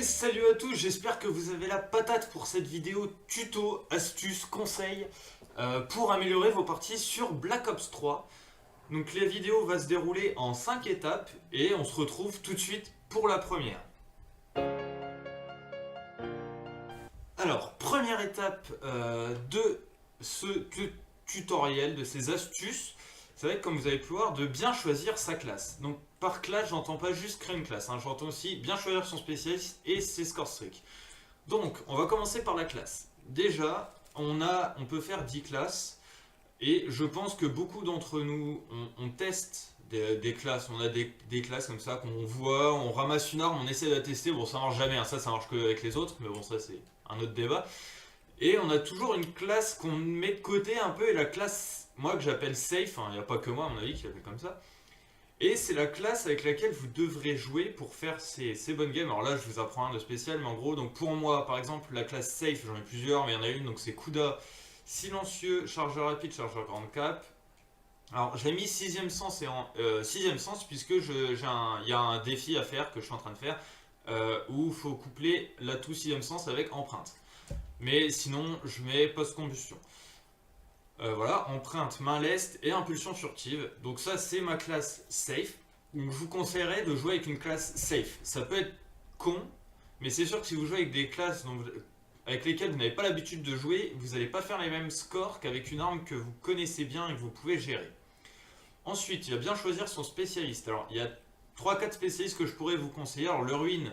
Et salut à tous, j'espère que vous avez la patate pour cette vidéo tuto, astuce, conseil pour améliorer vos parties sur Black Ops 3. Donc la vidéo va se dérouler en 5 étapes et on se retrouve tout de suite pour la première. Alors, première étape de ce tutoriel, de ces astuces, ça va être, comme vous avez pu voir, de bien choisir sa classe. Donc par classe, j'entends pas juste créer une classe, j'entends aussi bien choisir son spécialiste et ses score streaks. Donc on va commencer par la classe. Déjà, on peut faire 10 classes et je pense que beaucoup d'entre nous, on teste des classes. On a des classes comme ça qu'on voit, on ramasse une arme, on essaie de la tester. Bon, ça marche jamais, ça marche que avec les autres, mais bon, ça c'est un autre débat. Et on a toujours une classe qu'on met de côté un peu, et la classe, moi que j'appelle safe, il n'y a pas que moi à mon avis qui l'appelle comme ça. Et c'est la classe avec laquelle vous devrez jouer pour faire ces bonnes games. Alors là, je vous apprends un de spécial, mais en gros, donc pour moi, par exemple, la classe safe, j'en ai plusieurs, mais il y en a une, donc c'est Kuda, silencieux, chargeur rapide, chargeur grande cap. Alors j'ai mis 6ème sens, 6ème sens puisque il y a un défi à faire que je suis en train de faire, où il faut coupler l'atout 6ème sens avec empreinte. Mais sinon, je mets post-combustion. Voilà, empreinte, main leste et impulsion furtive. Donc ça, c'est ma classe safe. Donc je vous conseillerais de jouer avec une classe safe. Ça peut être con, mais c'est sûr que si vous jouez avec des classes avec lesquelles vous n'avez pas l'habitude de jouer, vous n'allez pas faire les mêmes scores qu'avec une arme que vous connaissez bien et que vous pouvez gérer. Ensuite, il va bien choisir son spécialiste. Alors, il y a 3-4 spécialistes que je pourrais vous conseiller. Alors, le ruine,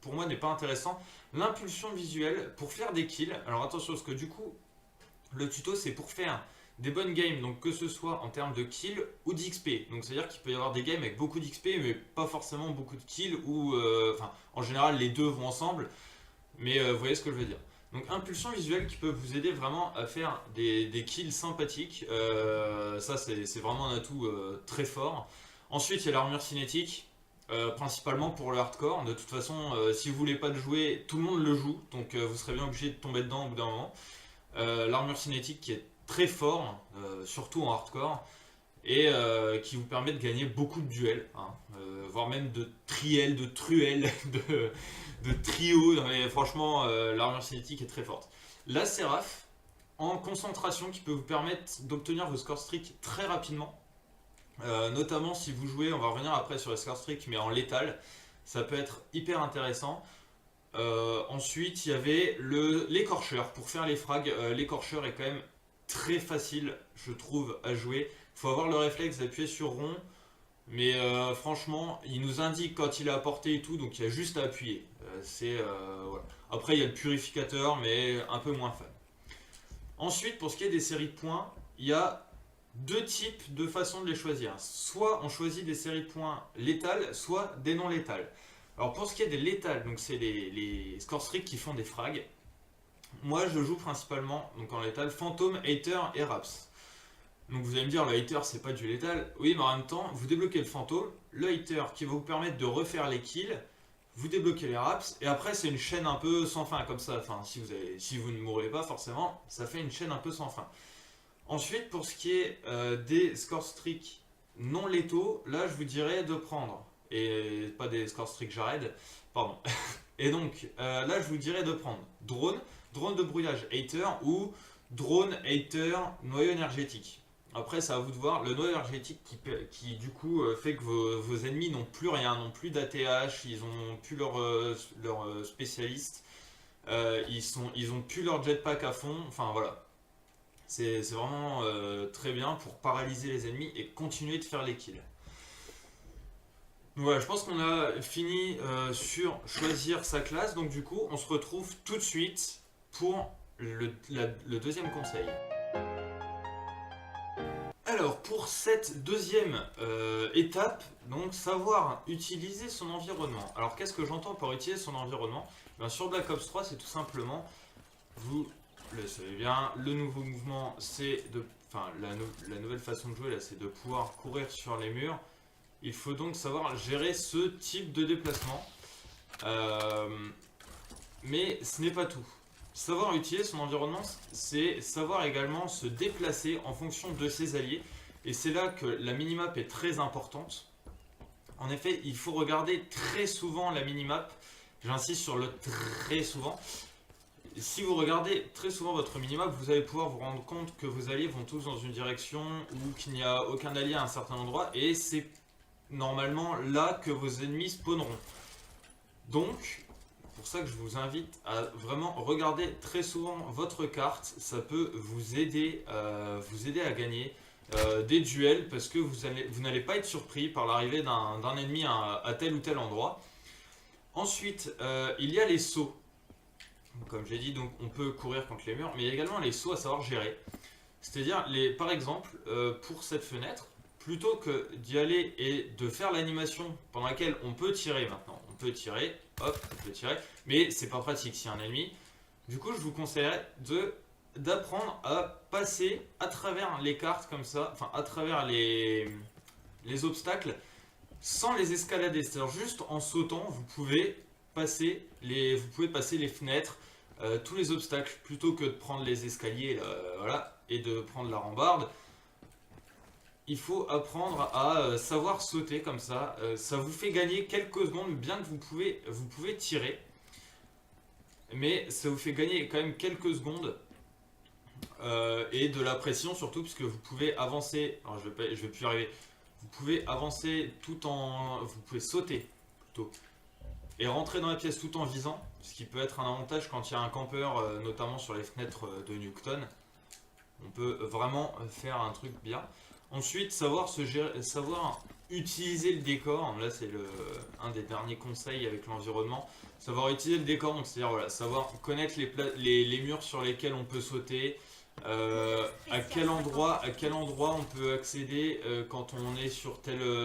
pour moi, n'est pas intéressant. L'impulsion visuelle, pour faire des kills. Alors, attention, parce que du coup, le tuto, c'est pour faire des bonnes games, donc que ce soit en termes de kills ou d'XP. Donc, c'est-à-dire qu'il peut y avoir des games avec beaucoup d'XP, mais pas forcément beaucoup de kills, ou... en général, les deux vont ensemble. Mais vous voyez ce que je veux dire. Donc impulsion visuelle qui peut vous aider vraiment à faire des kills sympathiques. Ça c'est vraiment un atout très fort. Ensuite il y a l'armure cinétique, principalement pour le hardcore. De toute façon, si vous voulez pas le jouer, tout le monde le joue. Donc vous serez bien obligé de tomber dedans au bout d'un moment. L'armure cinétique qui est très fort, surtout en hardcore. Et qui vous permet de gagner beaucoup de duels, voire même de triels, de truels, de trio. Mais franchement, l'armure cinétique est très forte. La Séraph, en concentration, qui peut vous permettre d'obtenir vos score streaks très rapidement. Notamment si vous jouez, on va revenir après sur les score streaks, mais en létal, ça peut être hyper intéressant. Ensuite, il y avait l'écorcheur. Pour faire les frags, l'écorcheur est quand même très facile, je trouve, à jouer. Il faut avoir le réflexe d'appuyer sur rond, mais franchement, il nous indique quand il est à portée et tout, donc il y a juste à appuyer. Voilà. Après, il y a le purificateur, mais un peu moins fun. Ensuite, pour ce qui est des séries de points, il y a deux types de façons de les choisir. Soit on choisit des séries de points létales, soit des non létales. Alors pour ce qui est des létales, donc c'est les score streaks qui font des frags. Moi, je joue principalement donc en létal Fantôme, Hater et Raps. Donc vous allez me dire, le Hater c'est pas du létal. Oui, mais en même temps, vous débloquez le Fantôme, le Hater qui va vous permettre de refaire les kills, vous débloquez les Raps, et après c'est une chaîne un peu sans fin comme ça. Enfin, si vous ne mourrez pas forcément, ça fait une chaîne un peu sans fin. Ensuite, pour ce qui est des score streaks non létaux, là je vous dirais de prendre, et pas des score streaks Jared, pardon. Et donc là je vous dirais de prendre drone de brouillage Hater ou drone Hater noyau énergétique. Après, c'est à vous de voir. Le noyau énergétique qui du coup fait que vos ennemis n'ont plus rien, n'ont plus d'ATH, ils n'ont plus leur spécialiste, ils ont plus leur jetpack à fond. Enfin voilà, c'est vraiment très bien pour paralyser les ennemis et continuer de faire les kills. Donc voilà, je pense qu'on a fini sur choisir sa classe. Donc du coup, on se retrouve tout de suite pour le deuxième conseil. Alors pour cette deuxième étape, donc savoir utiliser son environnement. Alors qu'est-ce que j'entends par utiliser son environnement? Bien, sur Black Ops 3, c'est tout simplement, vous le savez bien, le nouveau mouvement, c'est de, enfin la nouvelle façon de jouer là, c'est de pouvoir courir sur les murs. Il faut donc savoir gérer ce type de déplacement, mais ce n'est pas tout. Savoir utiliser son environnement, c'est savoir également se déplacer en fonction de ses alliés. Et c'est là que la minimap est très importante. En effet, il faut regarder très souvent la minimap j'insiste sur le très souvent. Si vous regardez très souvent votre minimap, vous allez pouvoir vous rendre compte que vos alliés vont tous dans une direction ou qu'il n'y a aucun allié à un certain endroit, et c'est normalement là que vos ennemis spawneront. Donc, pour ça que je vous invite à vraiment regarder très souvent votre carte, ça peut vous aider à gagner des duels, parce que vous n'allez pas être surpris par l'arrivée d'un ennemi à tel ou tel endroit. Ensuite, il y a les sauts. Comme j'ai dit, donc on peut courir contre les murs, mais il y a également les sauts à savoir gérer. C'est-à-dire, par exemple, pour cette fenêtre, plutôt que d'y aller et de faire l'animation pendant laquelle on peut tirer maintenant, on peut tirer, hop, on peut tirer, mais c'est pas pratique s'il y a un ennemi. Du coup, je vous conseillerais d'apprendre à passer à travers les cartes comme ça, enfin à travers les obstacles, sans les escalader. C'est-à-dire juste en sautant, vous pouvez passer les fenêtres, tous les obstacles, plutôt que de prendre les escaliers voilà, et de prendre la rambarde. Il faut apprendre à savoir sauter comme ça. Ça vous fait gagner quelques secondes, bien que vous pouvez tirer. Mais ça vous fait gagner quand même quelques secondes. Et de la pression surtout, puisque vous pouvez avancer. Alors je vais plus y arriver. Vous pouvez avancer vous pouvez sauter plutôt. Et rentrer dans la pièce tout en visant. Ce qui peut être un avantage quand il y a un campeur, notamment sur les fenêtres de Nuketown. On peut vraiment faire un truc bien. Ensuite, savoir utiliser le décor. Là, c'est un des derniers conseils avec l'environnement. Savoir utiliser le décor, donc c'est-à-dire voilà, savoir connaître les murs sur lesquels on peut sauter, à quel endroit on peut accéder quand on est sur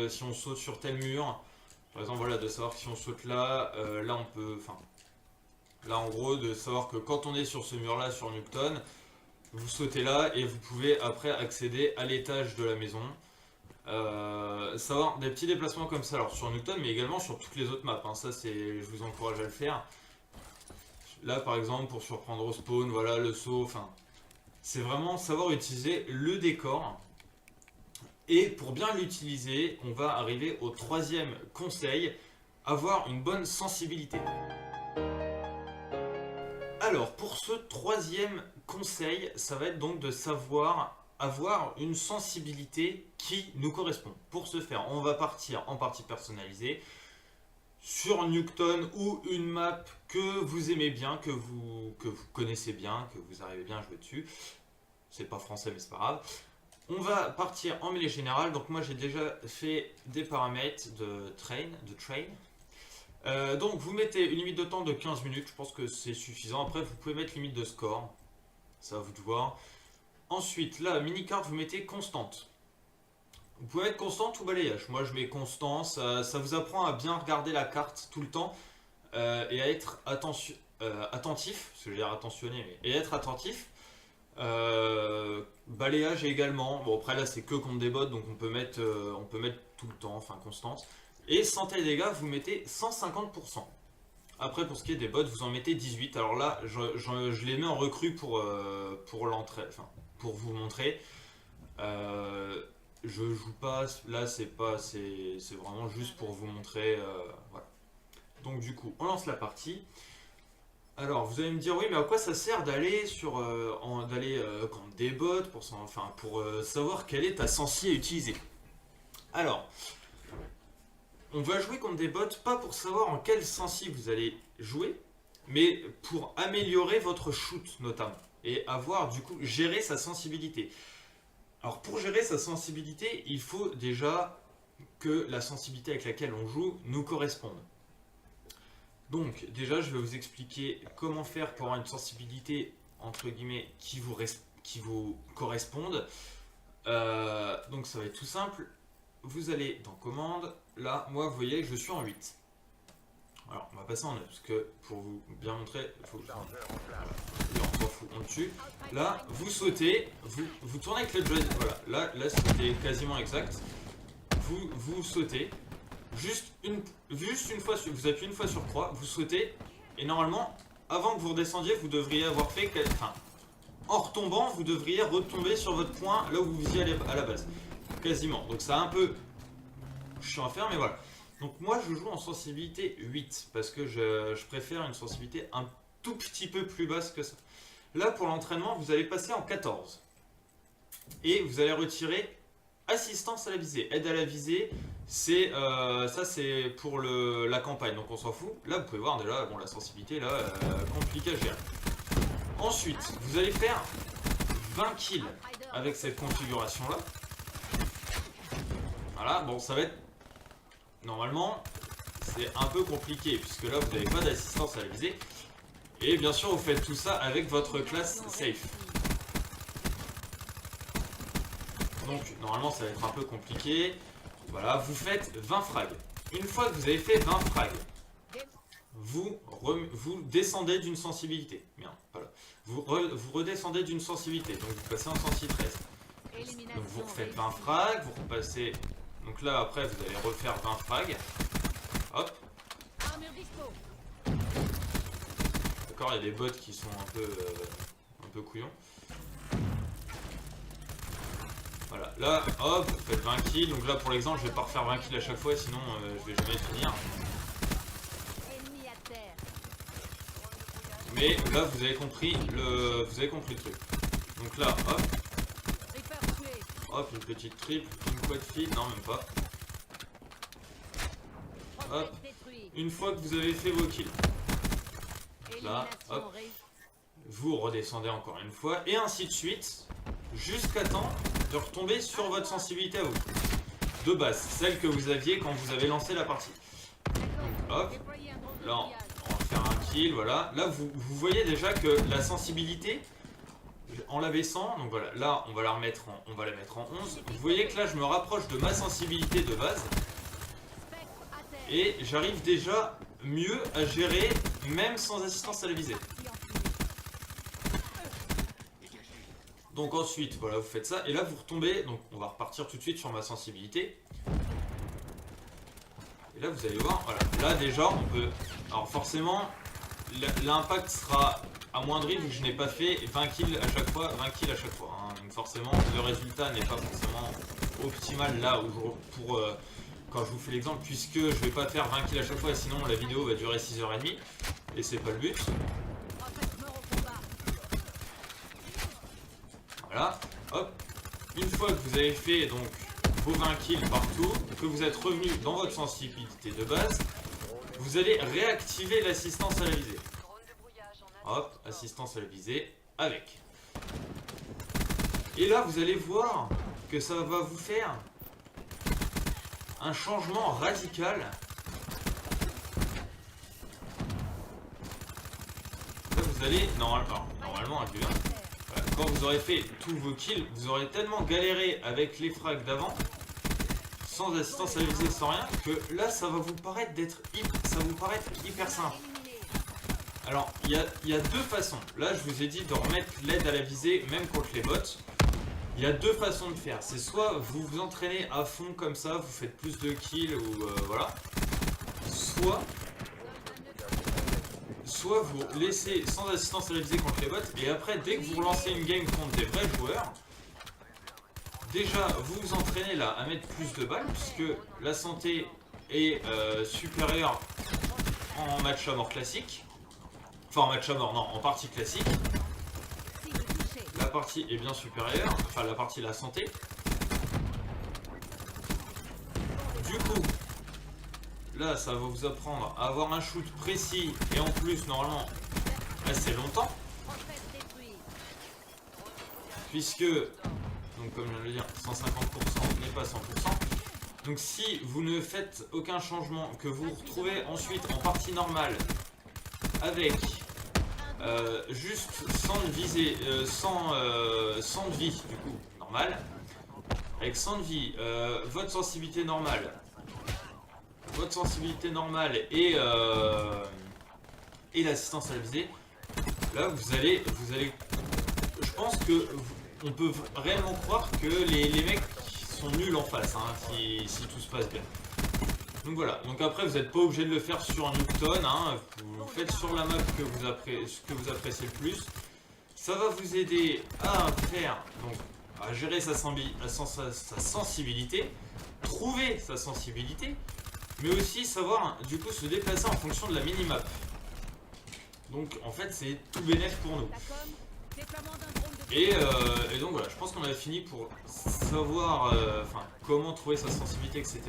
si on saute sur tel mur. Par exemple, voilà, de savoir que si on saute là, là on peut, enfin, là en gros, de savoir que quand on est sur ce mur-là sur Nuketown, vous sautez là et vous pouvez après accéder à l'étage de la maison. Savoir des petits déplacements comme ça, alors sur Nuketown, mais également sur toutes les autres maps. Hein. Ça, je vous encourage à le faire. Là, par exemple, pour surprendre au spawn, voilà, le saut, enfin, c'est vraiment savoir utiliser le décor. Et pour bien l'utiliser, on va arriver au troisième conseil, avoir une bonne sensibilité. Alors, pour ce troisième conseil, ça va être donc de savoir avoir une sensibilité qui nous correspond. Pour ce faire, on va partir en partie personnalisée sur Nuketown ou une map que vous aimez bien, que vous connaissez bien, que vous arrivez bien à jouer dessus. C'est pas français, mais c'est pas grave. On va partir en mêlée générale. Donc moi j'ai déjà fait des paramètres de train. Donc vous mettez une limite de temps de 15 minutes, je pense que c'est suffisant. Après vous pouvez mettre limite de score, ça va vous de voir. Ensuite la mini-carte vous mettez constante. Vous pouvez mettre constante ou balayage. Moi je mets constant, ça vous apprend à bien regarder la carte tout le temps et à être attentif, parce que j'ai l'air attentionné, mais et être attentif. Balayage également. Bon après là c'est que contre des bots, donc on peut mettre tout le temps, enfin constante. Et santé et dégâts vous mettez 150%. Après pour ce qui est des bots vous en mettez 18. Alors là je les mets en recrue pour l'entrée, enfin pour vous montrer. Je joue pas, là c'est vraiment juste pour vous montrer. Voilà. Donc du coup on lance la partie. Alors vous allez me dire oui mais à quoi ça sert d'aller contre des bots pour savoir quelle est ta sensi à utiliser. Alors on va jouer contre des bots pas pour savoir en quelle sensi vous allez jouer, mais pour améliorer votre shoot notamment et avoir du coup gérer sa sensibilité. Alors pour gérer sa sensibilité il faut déjà que la sensibilité avec laquelle on joue nous corresponde. Donc déjà je vais vous expliquer comment faire pour avoir une sensibilité entre guillemets qui vous corresponde. Donc ça va être tout simple. Vous allez dans commande. Là moi vous voyez que je suis en 8. Alors on va passer en 9 parce que pour vous bien montrer, il faut que on s'en fout, on le tue. Là vous sautez, vous tournez avec le joystick. Voilà, là c'était quasiment exact. Vous sautez. Juste une fois, vous appuyez une fois sur croix, vous sautez, et normalement, avant que vous redescendiez, vous devriez avoir fait, enfin, en retombant, vous devriez retomber sur votre point là où vous y allez à la base, quasiment. Donc c'est un peu chiant à faire, mais voilà. Donc moi je joue en sensibilité 8 parce que je préfère une sensibilité un tout petit peu plus basse que ça. Là pour l'entraînement vous allez passer en 14 et vous allez retirer assistance à la visée, aide à la visée, c'est ça c'est pour la campagne donc on s'en fout. Là vous pouvez voir déjà bon, la sensibilité là compliquée à gérer. Ensuite vous allez faire 20 kills avec cette configuration là. Voilà, bon ça va être normalement c'est un peu compliqué puisque là vous n'avez pas d'assistance à la visée et bien sûr vous faites tout ça avec votre classe safe. Donc normalement ça va être un peu compliqué. Voilà, vous faites 20 frags. Une fois que vous avez fait 20 frags, vous descendez d'une sensibilité. Merde, voilà. Vous redescendez d'une sensibilité, donc vous passez en sensi 13. Donc vous refaites 20 frags, vous repassez. Donc là après vous allez refaire 20 frags. Hop. D'accord, il y a des bots qui sont un peu couillons. Voilà, là, hop, vous faites 20 kills. Donc là, pour l'exemple, je vais pas refaire 20 kills à chaque fois, sinon je vais jamais finir. Mais là, vous avez compris le truc. Donc là, hop. Hop, une petite triple, une quad feed, non même pas. Hop. Une fois que vous avez fait vos kills. Donc là, hop. Vous redescendez encore une fois, et ainsi de suite, jusqu'à temps de retomber sur votre sensibilité à vous. De base, celle que vous aviez quand vous avez lancé la partie. Donc hop, là on va faire un kill, voilà. Là vous voyez déjà que la sensibilité, en la baissant, donc voilà, là on va la mettre en 11. Vous voyez que là je me rapproche de ma sensibilité de base. Et j'arrive déjà mieux à gérer, même sans assistance à la visée. Donc ensuite, voilà, vous faites ça, et là vous retombez, donc on va repartir tout de suite sur ma sensibilité. Et là vous allez voir, voilà, là déjà on peut, alors forcément, l'impact sera amoindri vu que je n'ai pas fait 20 kills à chaque fois, hein. Donc forcément, le résultat n'est pas forcément optimal là, quand je vous fais l'exemple, puisque je vais pas faire 20 kills à chaque fois, sinon la vidéo va durer 6h30, et c'est pas le but. Voilà, hop, une fois que vous avez fait donc vos 20 kills partout, que vous êtes revenu dans votre sensibilité de base, vous allez réactiver l'assistance à la visée. Hop, assistance à la visée avec. Et là vous allez voir que ça va vous faire un changement radical. Là vous allez, normalement avec le 1, quand vous aurez fait tous vos kills, vous aurez tellement galéré avec les frags d'avant, sans assistance à la visée, sans rien, que là ça va vous paraître hyper simple. Alors il y a deux façons. Là je vous ai dit de remettre l'aide à la visée même contre les bots. Il y a deux façons de faire. C'est soit vous vous entraînez à fond comme ça, vous faites plus de kills ou voilà. Soit vous laissez sans assistance à la visée contre les bots, et après dès que vous relancez une game contre des vrais joueurs, déjà vous vous entraînez là à mettre plus de balles, puisque la santé est supérieure en match à mort classique. Enfin en match à mort, non, en partie classique. La partie est bien supérieure, enfin la partie la santé. Du coup, là ça va vous apprendre à avoir un shoot précis et en plus normalement assez longtemps. Puisque, donc comme je viens de le dire, 150% n'est pas 100%. Donc si vous ne faites aucun changement, que vous vous retrouvez ensuite en partie normale avec juste sans de visée, sans de vie du coup, normal. Avec 100 de vie, votre sensibilité normale et l'assistance à la visée, là vous allez, je pense que on peut réellement croire que les mecs sont nuls en face, hein, si tout se passe bien. Donc voilà, donc après vous n'êtes pas obligé de le faire sur un Nuketown, hein, vous faites sur la map que vous appréciez le plus. Ça va vous aider à faire, donc à gérer sa sensibilité, trouver sa sensibilité, mais aussi savoir du coup se déplacer en fonction de la minimap. Donc en fait c'est tout bénéf pour nous. Et donc voilà, je pense qu'on a fini pour savoir comment trouver sa sensibilité, etc.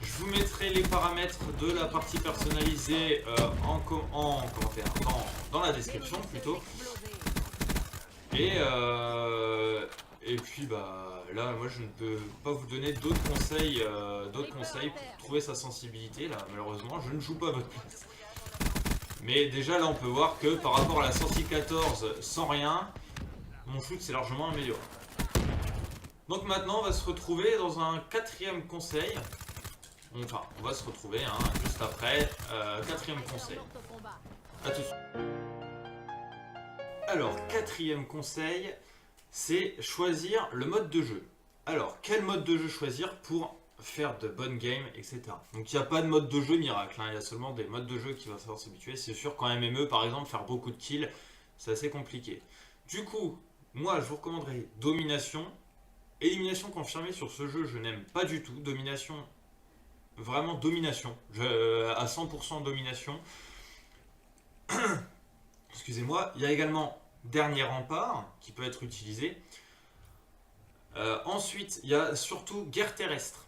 Je vous mettrai les paramètres de la partie personnalisée en commentaire, dans la description plutôt. Et puis bah là moi je ne peux pas vous donner d'autres conseils pour trouver sa sensibilité là, malheureusement je ne joue pas à votre place. Mais déjà là on peut voir que par rapport à la sortie 14 sans rien, mon shoot s'est largement amélioré. Donc maintenant on va se retrouver dans un quatrième conseil. Enfin on va se retrouver juste après, quatrième conseil. A tout de suite. Alors quatrième conseil, c'est choisir le mode de jeu. Alors, quel mode de jeu choisir pour faire de bonnes games, etc. Donc, il n'y a pas de mode de jeu miracle, il y a seulement des modes de jeu qui va falloir s'habituer. C'est sûr qu'en MME, par exemple, faire beaucoup de kills, c'est assez compliqué. Du coup, moi, je vous recommanderais domination. Élimination confirmée sur ce jeu, je n'aime pas du tout. Domination, vraiment domination. À 100% domination. Excusez-moi. Il y a également dernier rempart qui peut être utilisé. Ensuite, il y a surtout guerre terrestre.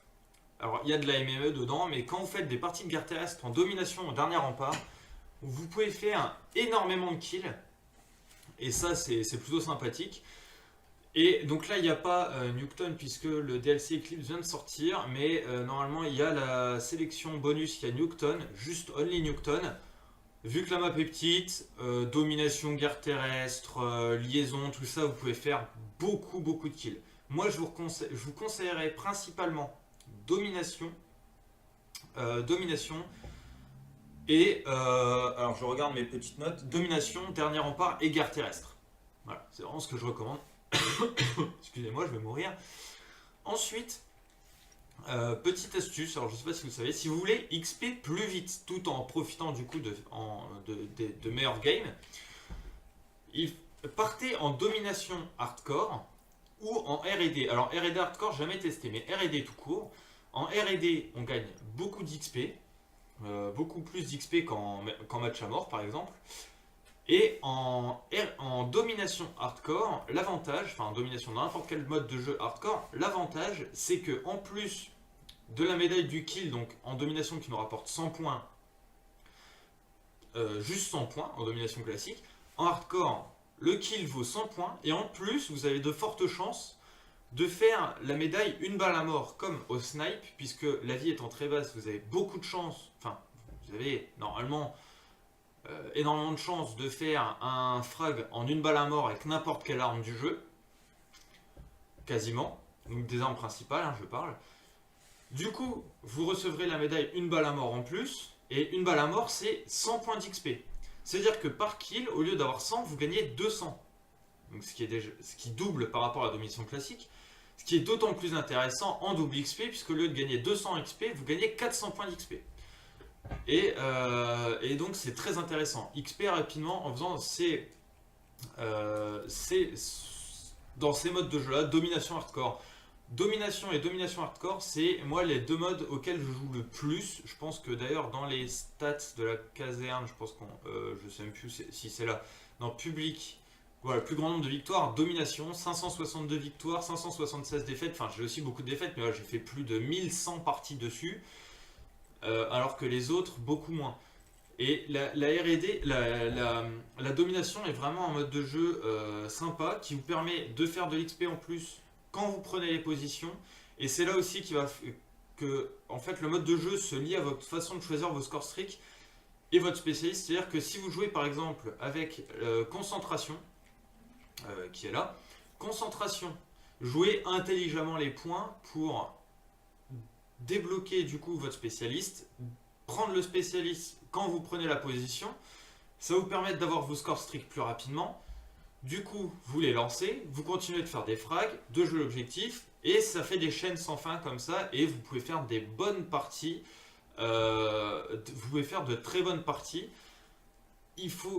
Alors, il y a de la MME dedans, mais quand vous faites des parties de guerre terrestre en domination au dernier rempart, vous pouvez faire énormément de kills. Et ça, c'est plutôt sympathique. Et donc là, il n'y a pas Nuketown puisque le DLC Eclipse vient de sortir, mais normalement, il y a la sélection bonus, il y a Nuketown, juste Only Nuketown. Vu que la map est petite, domination, guerre terrestre, liaison, tout ça, vous pouvez faire beaucoup de kills. Moi, je vous conseillerais principalement domination. Et, alors je regarde mes petites notes, domination, dernier rempart et guerre terrestre. Voilà, c'est vraiment ce que je recommande. Excusez-moi, je vais mourir. Ensuite, petite astuce, alors je ne sais pas si vous savez, si vous voulez XP plus vite tout en profitant du coup de meilleurs games, partez en domination hardcore ou en R&D. Alors R&D hardcore, jamais testé, mais R&D tout court. En R&D, on gagne beaucoup d'XP, beaucoup plus d'XP qu'en match à mort par exemple. Et en domination hardcore, l'avantage, enfin en domination dans n'importe quel mode de jeu hardcore, l'avantage c'est que en plus de la médaille du kill, donc en domination qui nous rapporte 100 points, juste 100 points en domination classique, en hardcore le kill vaut 100 points et en plus vous avez de fortes chances de faire la médaille une balle à mort comme au snipe, puisque la vie étant très basse, vous avez beaucoup de chances, enfin vous avez normalement énormément de chances de faire un frag en une balle à mort avec n'importe quelle arme du jeu, quasiment, donc des armes principales, je parle. Du coup, vous recevrez la médaille une balle à mort en plus, et une balle à mort c'est 100 points d'XP. C'est-à-dire que par kill, au lieu d'avoir 100, vous gagnez 200. Donc ce qui double par rapport à la domination classique. Ce qui est d'autant plus intéressant en double XP, puisque au lieu de gagner 200 XP, vous gagnez 400 points d'XP. Et donc c'est très intéressant. XP rapidement en faisant dans ces modes de jeu là, domination hardcore. Domination et domination hardcore, c'est moi les deux modes auxquels je joue le plus. Je pense que d'ailleurs dans les stats de la caserne, je pense je sais même plus si c'est là, dans public, voilà, plus grand nombre de victoires, domination, 562 victoires, 576 défaites, enfin j'ai aussi beaucoup de défaites, mais là j'ai fait plus de 1100 parties dessus, alors que les autres beaucoup moins. Et la R&D, la domination est vraiment un mode de jeu sympa qui vous permet de faire de l'XP en plus quand vous prenez les positions. Et c'est là aussi que en fait, le mode de jeu se lie à votre façon de choisir vos score streaks et votre spécialiste. C'est-à-dire que si vous jouez par exemple avec concentration, qui est là, concentration, jouez intelligemment les points pour débloquer du coup votre spécialiste, prendre le spécialiste quand vous prenez la position, ça vous permet d'avoir vos scores streaks plus rapidement. Du coup, vous les lancez, vous continuez de faire des frags, de jouer l'objectif, et ça fait des chaînes sans fin comme ça, et vous pouvez faire des bonnes parties, vous pouvez faire de très bonnes parties.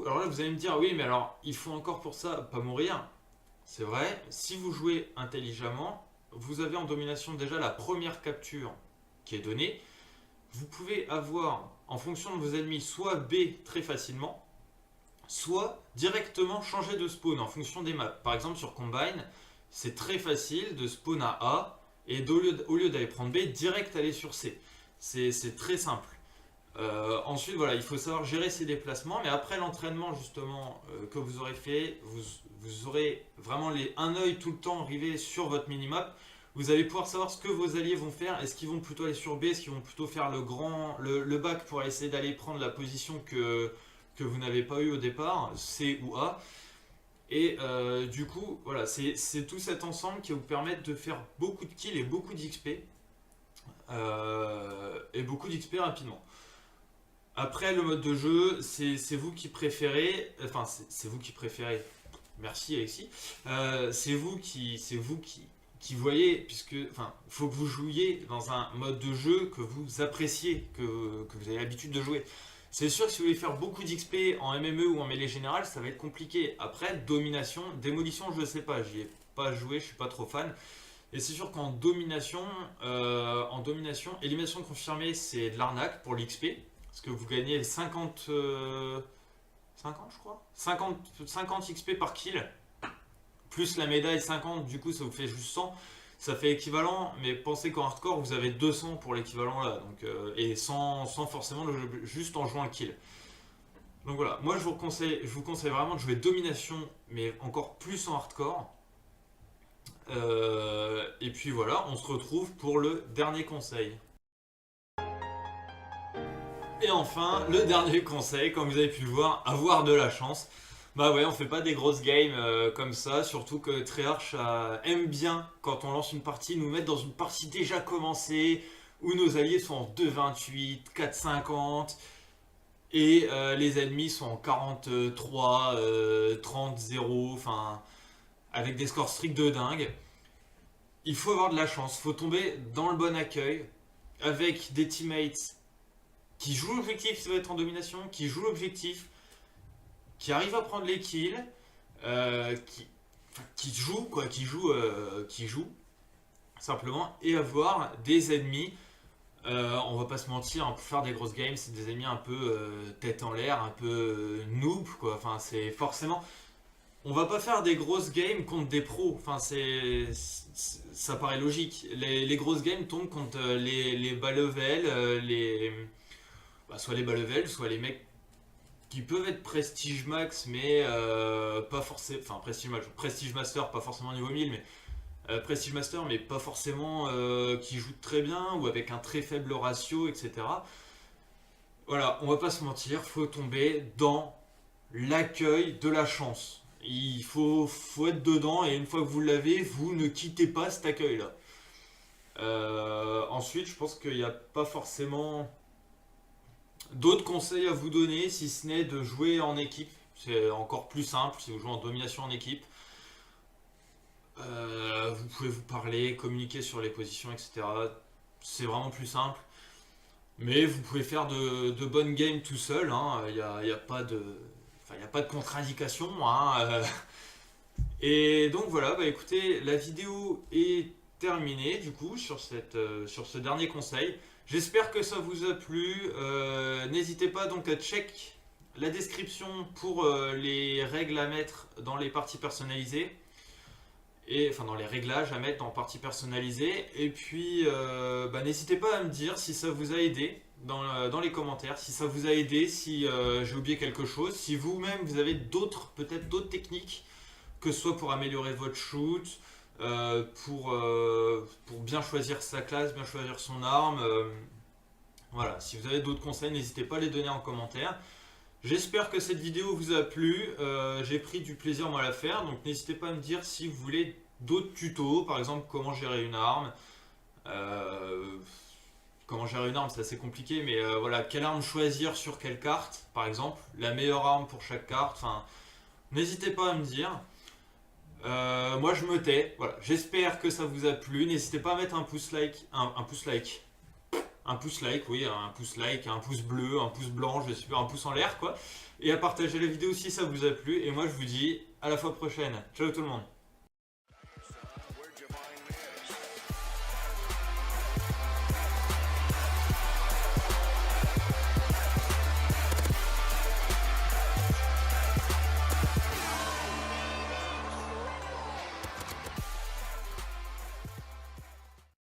Alors là, vous allez me dire, oui, mais alors, il faut encore pour ça pas mourir. C'est vrai, si vous jouez intelligemment, vous avez en domination déjà la première capture qui est donnée. vous pouvez avoir, en fonction de vos ennemis, soit B très facilement, soit directement changer de spawn en fonction des maps. Par exemple sur Combine, c'est très facile de spawn à A et au lieu d'aller prendre B, direct aller sur C. C'est très simple. Ensuite, voilà, il faut savoir gérer ses déplacements, mais après l'entraînement justement que vous aurez fait, vous aurez vraiment un œil tout le temps rivé sur votre minimap. Vous allez pouvoir savoir ce que vos alliés vont faire. Est-ce qu'ils vont plutôt aller sur B? Est-ce qu'ils vont plutôt faire le back pour essayer d'aller prendre la position que vous n'avez pas eu au départ, C ou A? Et du coup, voilà, c'est tout cet ensemble qui va vous permettre de faire beaucoup de kills et beaucoup d'XP. Et beaucoup d'XP rapidement. Après, le mode de jeu, c'est vous qui préférez. Enfin, c'est vous qui préférez. Merci Alexis. C'est vous qui voyez, puisque, enfin, il faut que vous jouiez dans un mode de jeu que vous appréciez, que vous avez l'habitude de jouer. C'est sûr que si vous voulez faire beaucoup d'XP en MME ou en mêlée générale, ça va être compliqué. Après, domination, démolition, je sais pas, j'y ai pas joué, je suis pas trop fan. Et c'est sûr qu'en domination, élimination confirmée, c'est de l'arnaque pour l'XP. Parce que vous gagnez 50, 50 je crois 50 XP par kill. Plus la médaille 50, du coup ça vous fait juste 100. Ça fait équivalent, mais pensez qu'en hardcore vous avez 200 pour l'équivalent là. Donc, et sans forcément juste en jouant le kill. Donc voilà, moi je vous conseille vraiment de jouer domination, mais encore plus en hardcore. Et puis voilà, on se retrouve pour le dernier conseil. Et enfin, le dernier conseil, comme vous avez pu le voir, avoir de la chance. Bah ouais, on fait pas des grosses games comme ça, surtout que Treyarch aime bien, quand on lance une partie, nous mettre dans une partie déjà commencée, où nos alliés sont en 2,28, 4,50, et les ennemis sont en 43, 30, 0, enfin, avec des scores stricts de dingue. Il faut avoir de la chance, il faut tomber dans le bon accueil, avec des teammates qui jouent l'objectif, ça va être en domination, qui jouent l'objectif, qui arrivent à prendre les kills, qui jouent, quoi, qui jouent, simplement, et avoir des ennemis, on va pas se mentir, hein, pour faire des grosses games, c'est des ennemis un peu tête en l'air, un peu noob, quoi, enfin, c'est forcément... On va pas faire des grosses games contre des pros, enfin, ça paraît logique. Les grosses games tombent contre les bas level, soit les bas level, soit les mecs qui peuvent être prestige max, mais pas forcément. Enfin, prestige master, pas forcément niveau 1000, mais prestige master, mais pas forcément qui jouent très bien ou avec un très faible ratio, etc. Voilà, on va pas se mentir, faut tomber dans l'accueil de la chance. Il faut être dedans et une fois que vous l'avez, vous ne quittez pas cet accueil-là. Ensuite, je pense qu'il n'y a pas forcément d'autres conseils à vous donner si ce n'est de jouer en équipe. C'est encore plus simple si vous jouez en domination en équipe. Vous pouvez vous parler, communiquer sur les positions, etc. C'est vraiment plus simple. Mais vous pouvez faire de bonnes games tout seul. Il n'y a pas de... Il n'y a pas de contre-indication. Et donc voilà, bah écoutez, la vidéo est terminée du coup sur ce dernier conseil. J'espère que ça vous a plu. N'hésitez pas donc à check la description pour les règles à mettre dans les parties personnalisées. Enfin dans les réglages à mettre dans parties personnalisées. Et puis n'hésitez pas à me dire si ça vous a aidé. Dans les commentaires, si ça vous a aidé, si j'ai oublié quelque chose, si vous-même vous avez peut-être d'autres techniques, que ce soit pour améliorer votre shoot, pour bien choisir sa classe, bien choisir son arme. Voilà, si vous avez d'autres conseils, n'hésitez pas à les donner en commentaire. J'espère que cette vidéo vous a plu, j'ai pris du plaisir moi à la faire, donc n'hésitez pas à me dire si vous voulez d'autres tutos, par exemple comment gérer une arme. Comment gérer une arme, c'est assez compliqué, mais voilà, quelle arme choisir sur quelle carte, par exemple, la meilleure arme pour chaque carte, enfin, n'hésitez pas à me dire. Moi je me tais, voilà, j'espère que ça vous a plu, n'hésitez pas à mettre un pouce like, un pouce like, oui, un pouce like, un pouce bleu, un pouce blanc, je sais pas, un pouce en l'air quoi, et à partager la vidéo si ça vous a plu, et moi je vous dis à la fois prochaine, ciao tout le monde.